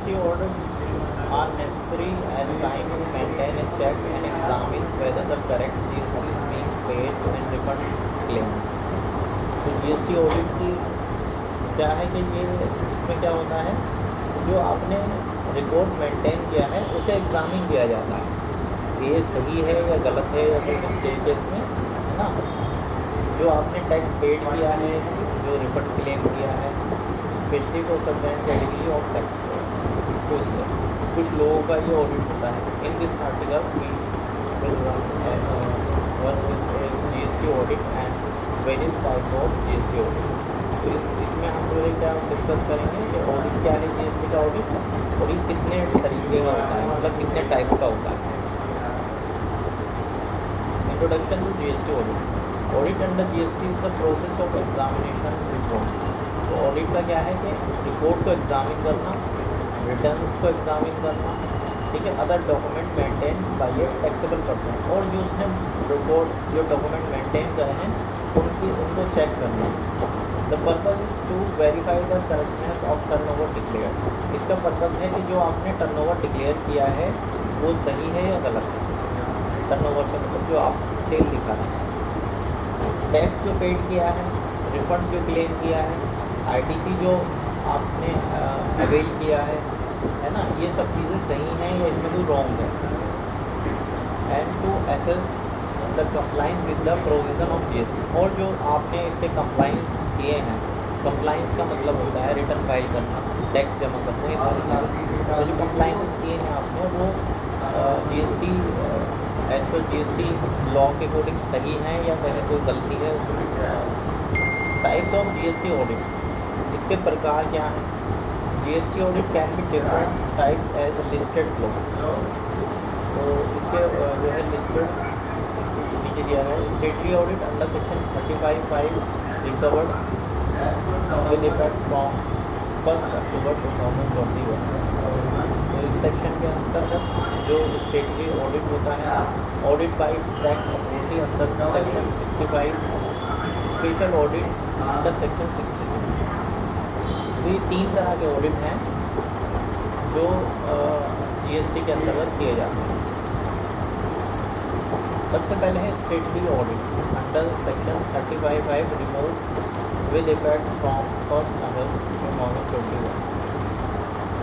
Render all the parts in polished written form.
GST audit are necessary at time to maintain a check and examine whether the correct GST is being paid and refund claim. तो GST audit की क्या है कि ये इसमें क्या होता है, जो आपने रिकॉर्ड मेंटेन किया है उसे एग्जामिन किया जाता है, ये सही है या गलत है या कोई मिस्टेक है इसमें, है ना। जो आपने टैक्स पेड किया है, जो रिफंड क्लेम किया है, specially for certain category of tax paid, तो इसमें कुछ लोगों का ये ऑडिट होता है। In this article we will one GST audit and various type of GST audit. तो इसमें हम जो है क्या डिस्कस करेंगे कि ऑडिट क्या है, GST का ऑडिट, और ये कितने तरीके का होता है, मतलब कितने टाइप्स का होता है। Introduction to GST audit. Audit under GST is the process of examination report. तो ऑडिट का क्या है कि रिपोर्ट को एग्जामिन करना, रिटर्न्स को एग्जामिन करना, ठीक है, other document maintain by a taxable person, और जो उसने रिपोर्ट जो डॉक्यूमेंट मेंटेन करे हैं उनको चेक करना। The purpose is to verify the correctness of turnover declare. इसका पर्पज़ है कि जो आपने टर्नओवर डिक्लेयर किया है वो सही है या गलत है। टर्नओवर से मतलब जो आप सेल दिखा रहे हैं, टैक्स जो पेड किया है, रिफंड जो क्लेम किया है, ITC जो आपने अवेल किया है ना, ये सब चीज़ें सही हैं या इसमें कोई रॉन्ग है। And to assess the compliance with the provision of GST, और जो आपने इसके कंप्लाइंस किए हैं, कंप्लाइंस का मतलब होता है रिटर्न फाइल करना, टैक्स जमा करना, ये सारी चीज़ें। तो जो कंप्लाइंसेस किए हैं आपने वो GST as per GST law के अकॉर्डिंग सही हैं या कहीं कोई गलती है उसमें। टाइप्स ऑफ GST ऑडिट, इसके प्रकार क्या हैं। GST audit can be different types as listed लो। तो इसके जो है लिस्टेड, इसके नीचे दिया है statutory audit under section 35(5) recovered with effect from 1 October 2021। तो इस सेक्शन के अंतर्गत जो स्टेटरी ऑडिट होता है, audit by tax authority under section 65, special audit under section 66। तो ये 3 तरह के ऑडिट हैं जो GST के अंतर्गत किए जाते हैं। सबसे पहले है statutory audit under section 35(5) remove with effect from 1 अगस्त 2021।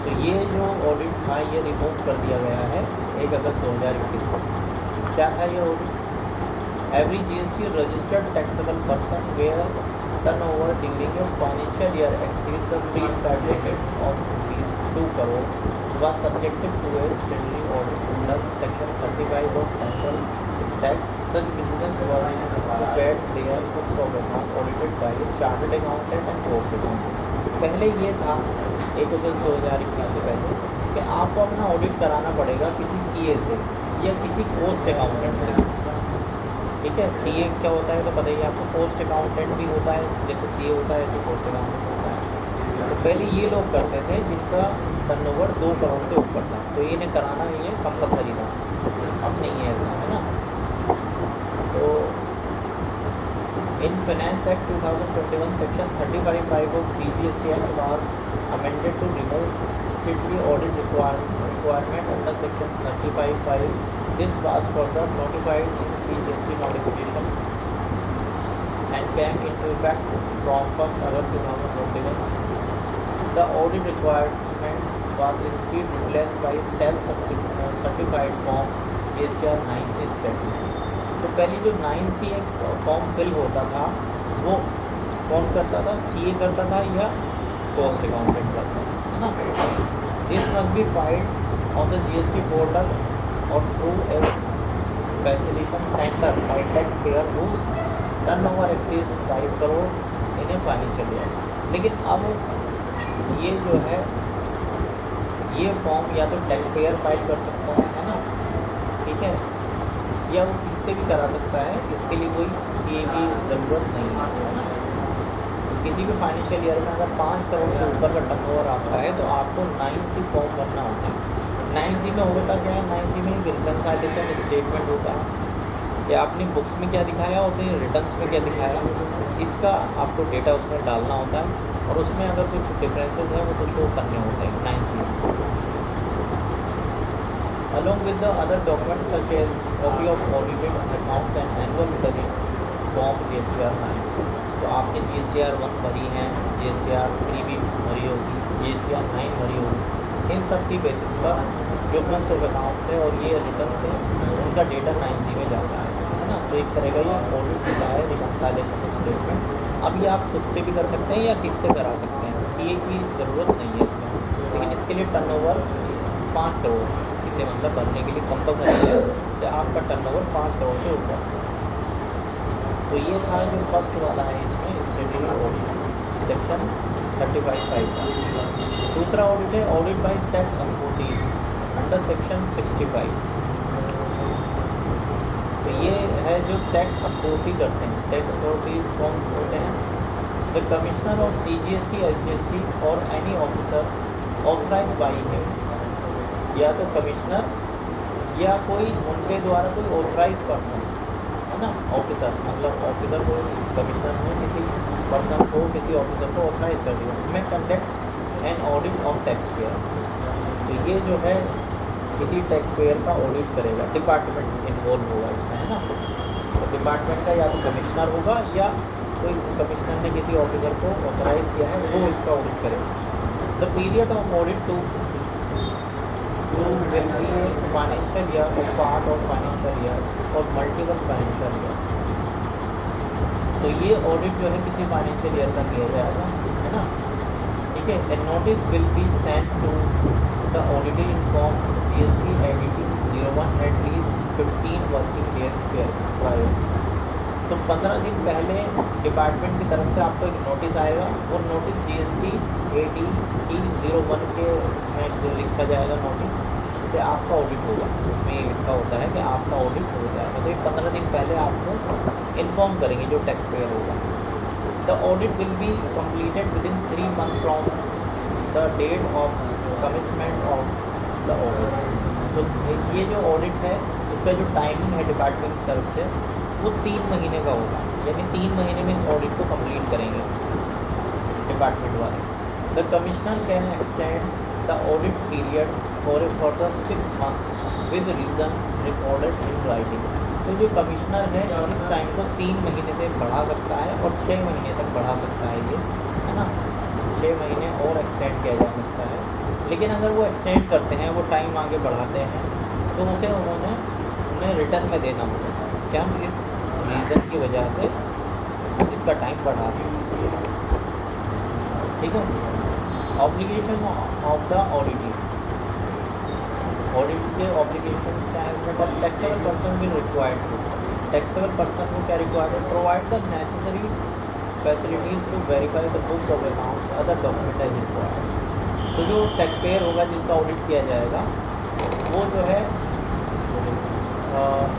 तो ये जो ऑडिट था ये रिमूव कर दिया गया है 1 अगस्त 2021 से। क्या था ये audit. Every GST registered taxable person where turnover during a financial year exceed the pre start limit of ₹2 crore was subjected to a statutory audit under section 35 of Central Tax. Such business were prepared their books of account audited by a chartered accountant and cost accountant. पहले ये था 1 अगस्त 2021 से पहले कि आपको अपना audit कराना पड़ेगा किसी CA से या किसी कोस्ट अकाउंटेंट से। ठीक है, CA क्या होता है तो पता ही आपको, पोस्ट अकाउंटेंट भी होता है, जैसे CA होता है ऐसे पोस्ट अकाउंटेंट होता है। तो पहले ये लोग करते थे जिनका टर्नओवर 2 करोड़ से ऊपर था, तो इन्हें कराना ये कंपलसरी था। अब नहीं है ऐसा, है ना। तो in finance act 2021 section 35(5) of CGST act was amended to remove statutory audit requirement under section 35(5). This was further notified in CGST notification and came into effect from 1 August 2021. The audit requirement was instead replaced by self-certified form GSTR 9C statement. तो पहले जो 9C एक form fill होता था वो कौन करता था, CA करता था या कॉस्ट अकाउंटेंट करता था, है ना। This must be filed on the GST portal और through a facilitation centre by tax payer whose turnover exceeds 5 crore in a financial year. लेकिन अब ये जो है ये फॉर्म या तो टैक्स पेयर फाइल कर सकता है ना, ठीक है, या वो किससे भी करा सकता है, इसके लिए कोई CA की ज़रूरत नहीं है ना। किसी भी फाइनेंशियल ईयर में अगर 5 करोड़ से ऊपर का टर्नओवर आता है तो आपको 9C फॉर्म भरना होता है। 9C में होता क्या है, 9C में रिकन्सिलिएशन स्टेटमेंट होता है कि आपने बुक्स में क्या दिखाया और अपने रिटर्न्स में क्या दिखाया, इसका आपको डेटा उसमें डालना होता है और उसमें अगर कुछ डिफरेंसेस है वो तो शो करने होते हैं 9C में। along with the other documents such as copy of audited accounts and annual return form GSTR 9। तो आपने GSTR 1 भरी है, GSTR 3 भी भरी होगी, GSTR 9 भरी होगी। इन सब की बेसिस पर जो बुक्स ऑफ अकाउंट्स है और ये रिटर्न से उनका डेटा 9G में जाता है ना। तो एक तरह का ये ऑडिट होता है, रिकंसाइलेशन स्टेटमेंट। अब ये आप खुद से भी कर सकते हैं या किससे करा सकते हैं, CA की ज़रूरत नहीं है इसमें, लेकिन इसके लिए टर्नओवर 5 करोड़ इसे मतलब भरने के लिए कंपलसरी है कि आपका टर्नओवर 5 करोड़ से ऊपर। तो ये था जो फर्स्ट वाला है इसमें स्टेटमेंट ऑडिट सेक्शन 35(5) का। दूसरा ऑडिट है audit by tax authorities under section 65। तो ये है जो टैक्स अथॉरिटी करते हैं। टैक्स अथॉरिटीज़ कौन होते हैं? The commissioner of CGST, SGST और any officer authorise by him, या तो कमिश्नर या कोई उनके द्वारा कोई ऑथराइज पर्सन है ना। ऑफिसर मतलब ऑफिसर को, कमिश्नर ने किसी पर्सन को, किसी ऑफिसर को ऑथराइज कर दिया, मैं conduct an audit of tax payer. तो ये जो है किसी टैक्स पेयर का ऑडिट करेगा, डिपार्टमेंट इन्वॉल्व होगा इसमें है ना। तो डिपार्टमेंट का या तो कमिश्नर होगा या कोई कमिश्नर ने किसी ऑफिसर को ऑथराइज किया है, वो इसका ऑडिट करेगा। The period of audit to will be a financial year or part of financial year और मल्टीपल फाइनेंशियल ईयर। तो ये ऑडिट जो है किसी फाइनेंशियल ईयर का किया जाएगा है ना, ठीक है। A notice will be sent to the auditing form GST ADT 01 at least 15 working days prior. तो 15 दिन पहले डिपार्टमेंट की तरफ से आपको एक नोटिस आएगा। वो नोटिस GST ADT 01 के में जो लिखा जाएगा नोटिस कि आपका ऑडिट होगा, उसमें ये लिखा होता है कि आपका ऑडिट हो जाएगा। तो ये 15 दिन पहले आपको इन्फॉर्म करेंगे जो टैक्स पेयर होगा। The audit will be completed within 3 months from the date of commitment of the audit. तो ये जो ऑडिट है इसका जो टाइमिंग है डिपार्टमेंट की तरफ से वो 3 महीने का होगा, यानी 3 महीने में इस ऑडिट को कंप्लीट करेंगे डिपार्टमेंट वाले। The commissioner can extend the audit period for a further 6 months with reason recorded in writing. तो जो कमिश्नर है इस टाइम को 3 महीने से बढ़ा सकता है और 6 महीने तक बढ़ा सकता है, ये है ना। 6 महीने और एक्सटेंड किया जा सकता है, लेकिन अगर वो एक्सटेंड करते हैं, वो टाइम आगे बढ़ाते हैं, तो उसे उन्हें रिटर्न में देना होगा कि हम इस रीज़न की वजह से इसका टाइम बढ़ा दें, ठीक है। Obligation of the auditing, audit के ऑब्लिगेशन क्या है? मतलब taxable person will required to, taxable person को क्या रिक्वायर्ड है? Provide the necessary facilities to verify the books of accounts other document as required. तो जो टैक्स पेयर होगा जिसका ऑडिट किया जाएगा वो जो है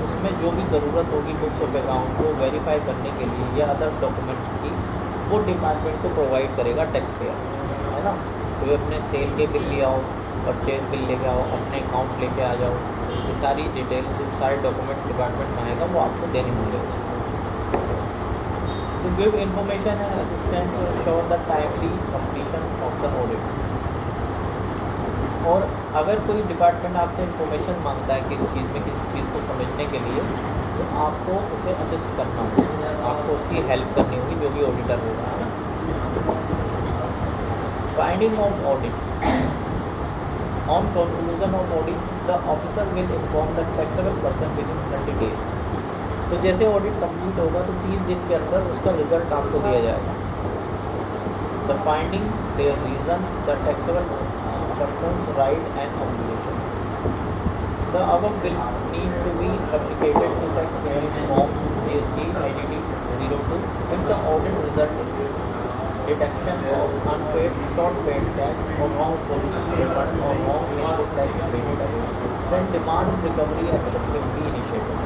उसमें जो भी ज़रूरत होगी बुक्स ऑफ अकाउंट को वेरीफाई करने के लिए या अदर डॉक्यूमेंट्स की, वो डिपार्टमेंट को प्रोवाइड करेगा टैक्स पेयर, है ना। तो अपने सेल के बिल ले आओ, परचेज बिल लेके आओ, अपने अकाउंट लेके आ जाओ, ये सारी डिटेल जो सारे डॉक्यूमेंट डिपार्टमेंट में आएगा वो आपको देने होंगे। To give information and assistance to ensure the timely completion of the audit. और अगर कोई डिपार्टमेंट आपसे इंफॉर्मेशन मांगता है किसी चीज़ में, किसी चीज़ को समझने के लिए, तो आपको उसे असिस्ट करना होगा, आपको उसकी हेल्प करनी होगी, जो भी ऑडिटर होगा, है ना। Finding of audit, on conclusion of audit the officer will inform the taxable person with in 30 days। तो जैसे ऑडिट कंप्लीट होगा तो 30 दिन के अंदर उसका रिजल्ट आपको दिया जाएगा। The finding their reason the taxable person's right and obligations. The above will need to be communicated to taxpayer in form GST ADT 02 if the audit result deduction of unpaid short paid tax or wrongful refund or wrong input tax credited, then demand recovery action will be initiated.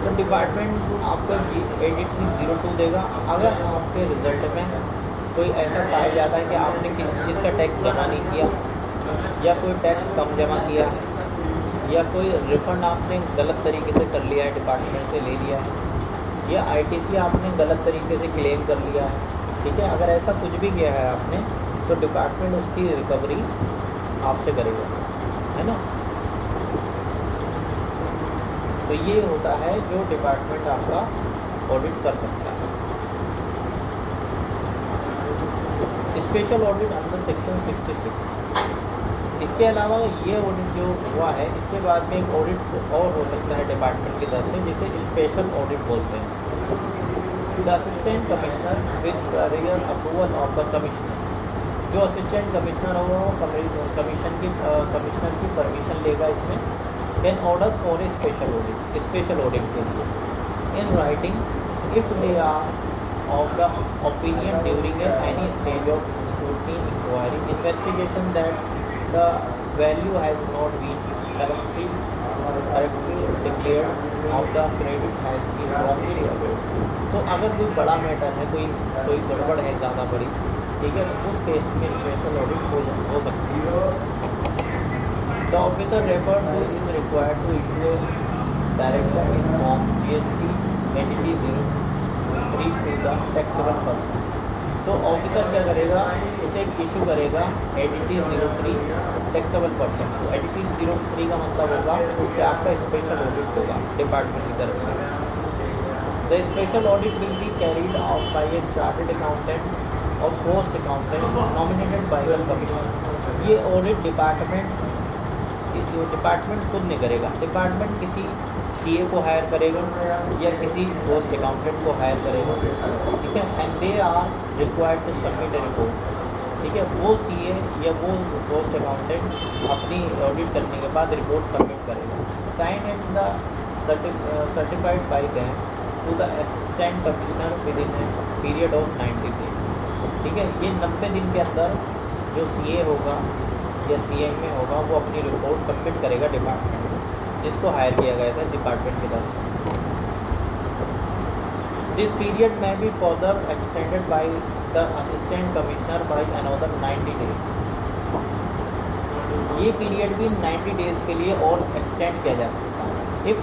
तो department आपको ADT 02 देगा अगर आपके result में कोई ऐसा पाया जाता है कि आपने किसी चीज़ का टैक्स जमा नहीं किया, या कोई टैक्स कम जमा किया, या कोई रिफ़ंड आपने गलत तरीके से कर लिया है, डिपार्टमेंट से ले लिया है, या ITC आपने गलत तरीके से क्लेम कर लिया है, ठीक है। अगर ऐसा कुछ भी किया है आपने तो डिपार्टमेंट उसकी रिकवरी आपसे करेगा, है ना। तो ये होता है जो डिपार्टमेंट आपका ऑडिट कर सकता है। Special audit under section 66। इसके अलावा ये ऑडिट जो हुआ है, इसके बाद में एक ऑडिट और हो सकता है डिपार्टमेंट की तरफ से, जिसे स्पेशल ऑडिट बोलते हैं। The assistant commissioner with prior approval of the commissioner, जो असिस्टेंट कमिश्नर होगा वो कमिश्नर की परमिशन लेगा इसमें। Can order for a special audit के लिए in writing if they are of the opinion during any stage of scrutiny, inquiry, investigation that the value has not been correctly declared of the credit has been wrongly availed। तो अगर कोई बड़ा matter है, कोई गड़बड़ है ज़्यादा बड़ी, ठीक है, उस केस में स्पेशल ऑडिट हो सकती है। The officer referred to is required to issue director in form GST entity 03 to the taxable person. तो ऑफिसर क्या करेगा, उसे एक इशू करेगा एडिटी 03 टैक्सेबल पर्सन। तो एडिटी 03 का मतलब होगा कि आपका स्पेशल ऑडिट होगा डिपार्टमेंट की तरफ से। The special audit will be carried out by a chartered accountant और post accountant nominated by the commissioner. ये ऑडिट डिपार्टमेंट खुद नहीं करेगा, डिपार्टमेंट किसी CA को हायर करेगा या किसी पोस्ट अकाउंटेंट को हायर करेगा, ठीक है। And they are required to submit a report, ठीक है। वो CA या वो पोस्ट अकाउंटेंट अपनी ऑडिट करने के बाद रिपोर्ट सबमिट करेगा। Sign and the certified by them to the assistant commissioner within a period of 90 days, ठीक है। ये 90 दिन के अंदर जो CA होगा या CMA होगा वो अपनी रिपोर्ट सबमिट करेगा डिपार्टमेंट में, जिसको हायर किया गया था डिपार्टमेंट की तरफ से। दिस पीरियड में be further extended by the assistant commissioner by another 90 days. ये पीरियड भी 90 डेज के लिए और एक्सटेंड किया जा सकता है if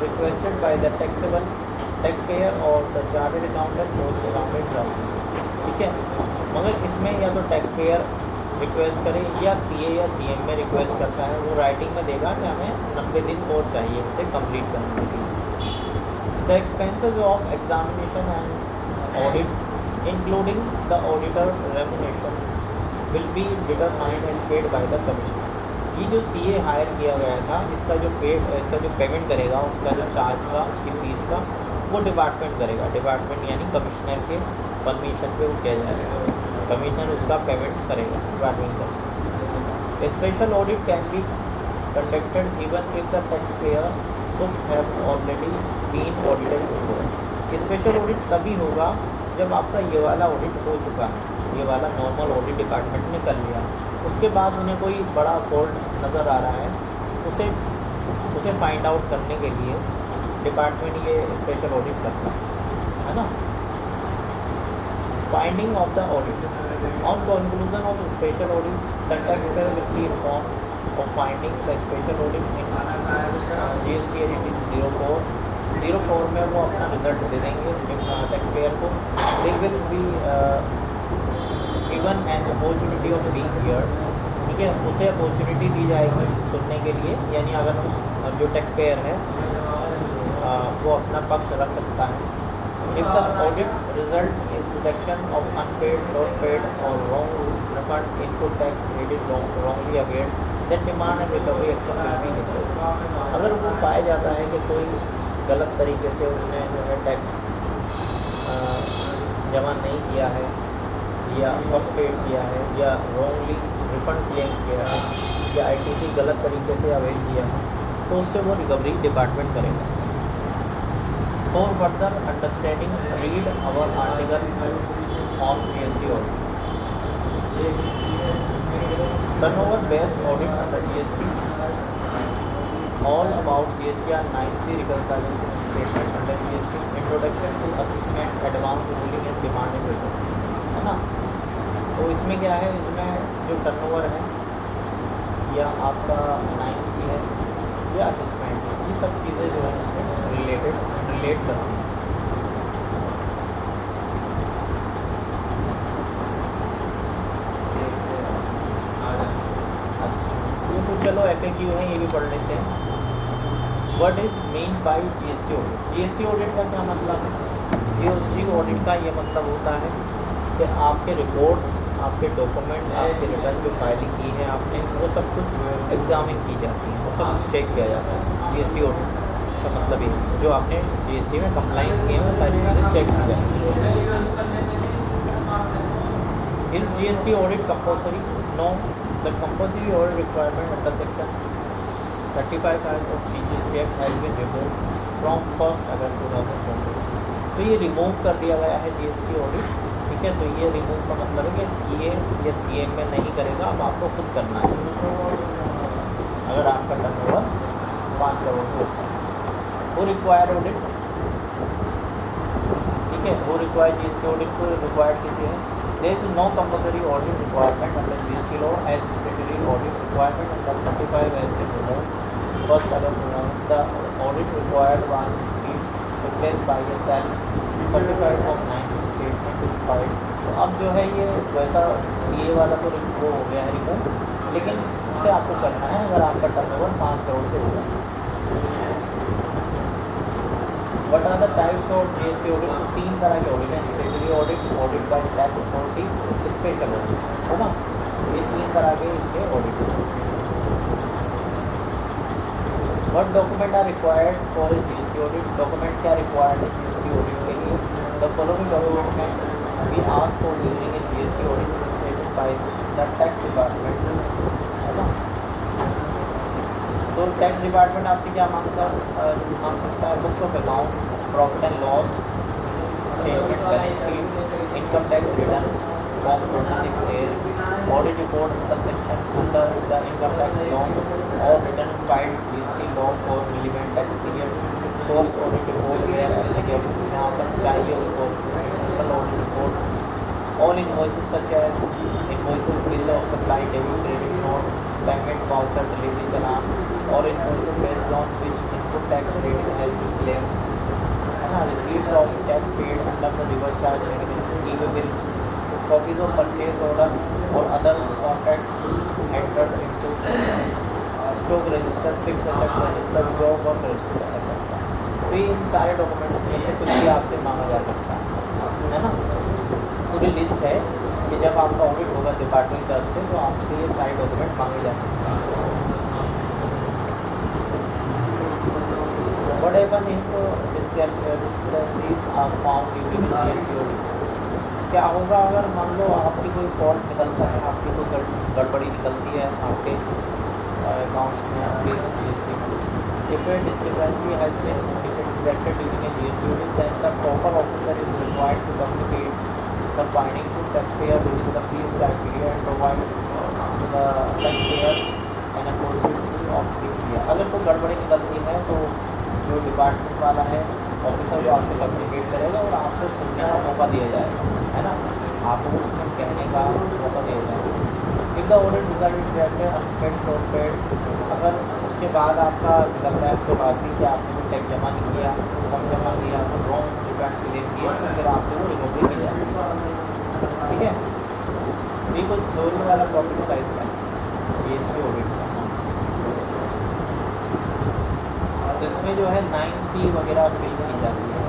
requested by the tax payer और the chartered accountant post accountant, ठीक है। मगर इसमें या तो टैक्स पेयर रिक्वेस्ट करे या CA या CMA रिक्वेस्ट करता है, वो राइटिंग में देगा कि हमें 90 दिन और चाहिए इसे कंप्लीट करने के लिए। The expenses of examination and audit including the auditor remuneration will be determined and paid by the commissioner. ये जो CA हायर किया गया था, इसका जो पेमेंट करेगा, उसका जो चार्ज का, उसकी फ़ीस का, वो डिपार्टमेंट करेगा। डिपार्टमेंट यानी कमिश्नर के परमिशन पे वो किया जाएगा, कमिश्नर उसका पेमेंट करेगा डिपार्टमेंट तरफ से। Special audit can be conducted even if the tax payer books have already been audited before. Special audit तभी होगा जब आपका ये वाला ऑडिट हो चुका है, ये वाला नॉर्मल ऑडिट डिपार्टमेंट ने कर लिया, उसके बाद उन्हें कोई बड़ा फॉल्ट नज़र आ रहा है, उसे फाइंड आउट करने के लिए डिपार्टमेंट ये स्पेशल ऑडिट करता है ना। Finding of the audit on conclusion of special audit the tax pair will be informed of finding the special audit in GST एडिटी 04 में वो अपना रिजल्ट दे देंगे टैक्स पेयर को। They will be given an opportunity of being heard, ठीक है। उसे opportunity दी जाएगी सुनने के लिए, यानी अगर जो टैक्स पेयर है वो अपना पक्ष रख सकता है। If the audit result in deduction of unpaid, short paid or wrong refund input tax credit wrongly availed, then demand and recovery action will be necessary। अगर वो पाया जाता है कि कोई गलत तरीके से उसने जो है टैक्स जमा नहीं किया है या अनपेड किया है या रॉन्गली रिफंड क्लेम किया है या ITC गलत तरीके से अवेल किया है, तो उससे वो रिकवरी डिपार्टमेंट करेगा। For further understanding, read our article on GST audit. Turnover-based audit under GST. All about GST and 9C reconciliation statement under GST. Introduction to assessment, advance ruling and demand and return, है ना। तो इसमें क्या है, इसमें जो turnover है या आपका 9C है या असेसमेंट है, ये सब चीज़ें जो है इससे रिलेट करती हैं। अच्छा, ये तो चलो FAQ है, ये भी पढ़ लेते हैं। What is mean by GST audit? GST audit का क्या मतलब है? जीएसटी ऑडिट का ये मतलब होता है कि आपके रिपोर्ट्स, आपके डॉक्यूमेंट, आपके रिटर्न जो फाइलिंग की है आपने, वो सब कुछ एग्जामिन की जाती है, वो सब चेक किया जाता है। जीएसटी ऑडिट का मतलब ये है, जो आपने जीएसटी में कंप्लाइंस किए हैं वो सारी चीज़ें चेक की जाती है। इस GST audit compulsory? No, the compulsory audit requirement under section 35 of CGST act has been remove from 1 August 2020। तो ये रिमूव कर दिया गया है जीएसटी ऑडिट, ठीक है। तो ये रिमूव का मतलब है कि सीए या सीएम में नहीं करेगा, अब आपको खुद करना है अगर आपका टर्नओवर 5 करोड़ से होता है। वो रिक्वायर्ड ऑडिट, ठीक है, वो रिक्वायर्ड जीएसटी ऑडिट को रिक्वायर्ड किसी है? There is no compulsory audit requirement under GST law as statutory audit requirement under 35 has been removed 1 August. The audit required one scheme replaced by a self certified of 9 statement file. तो अब जो है ये वैसा CA वाला तो वो हो गया है रिमूव, लेकिन उससे आपको करना है अगर आपका टर्नओवर 5 करोड़ से होगा। What are the types of GST audit? तो 3 तरह के ऑडिट हैं, statutory audit, audit by tax authority, special audit, होगा। ये 3 तरह के इसके ऑडिट हैं। What document are required for GST audit? Document क्या रिक्वायर्ड है जीएसटी ऑडिट के लिए? The following document can be asked for during a GST audit initiated by the tax department, है ना। तो टैक्स डिपार्टमेंट आपसे क्या मांग सकता है? Books of account, profit and loss statement, balance sheet, income tax return, form 26A, audit report under the income tax law और return filed GST law for relevant tax period, post audit report where applicable, यहाँ पर चाहिए उनको audit report, all invoices such as invoices, bill of supply, debit credit note, payment voucher, delivery challan, और invoices based on which input tax rate has been claimed, है ना। Receipts of tax paid under the reverse charge mechanism, e way bill, copies of purchase order और other contracts entered into stock register, fix asset register, job work register, etcetera. तो ये इन सारे document में से कुछ भी आपसे मांगा जा सकता है ना। पूरी लिस्ट है कि जब आपका ऑडिट होगा डिपार्टमेंट की तरफ से तो आपसे ये सारे डॉक्यूमेंट मांगे जा सकते हैं। What happen if discrepancies are found during GST audit? क्या होगा अगर मान लो आपकी कोई फॉल्ट निकलता है, आपकी कोई गड़बड़ी निकलती है आपके अकाउंट्स में, आपके जीएसटी में? If a discrepancy has been detected during a GST audit, then the proper officer is required to communicate the finding to taxpayer during the prescribed period and provide to the taxpayer an opportunity of appeal। अगर कोई गड़बड़ी निकलती है तो जो department वाला है officer वो आपसे कम्युनिकेट करेगा और आपको सुनने का मौका दिया जाएगा, है ना, आपको उसमें कहने का मौका दिया जाएगा। If the audit result that unpaid short paid, अगर उसके बाद आपका निकलता है उसके बाद भी कि आपने कोई टैक्स जमा नहीं किया, कम जमा किया, तो रॉन्ग रिटर्न क्लेम किया, तो फिर आपसे वो रिकवरी की जाएगी, ठीक है। ये कुछ थ्योरी वाला टॉपिक था इसमें जीएसटी ऑडिट का। तो इसमें जो है 9C वगैरह फिल की जाती है।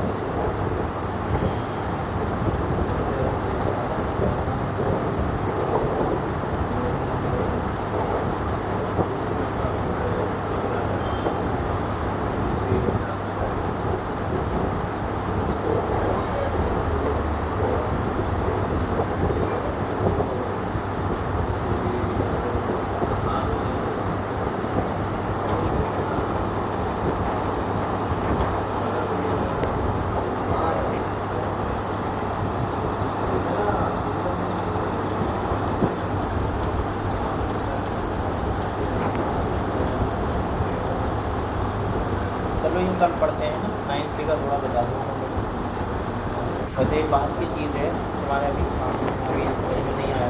चलो ये कल पढ़ते हैं ना, 9C का थोड़ा बता दूँ। वैसे एक बात की चीज़ है, तुम्हारे अभी समझ में नहीं आया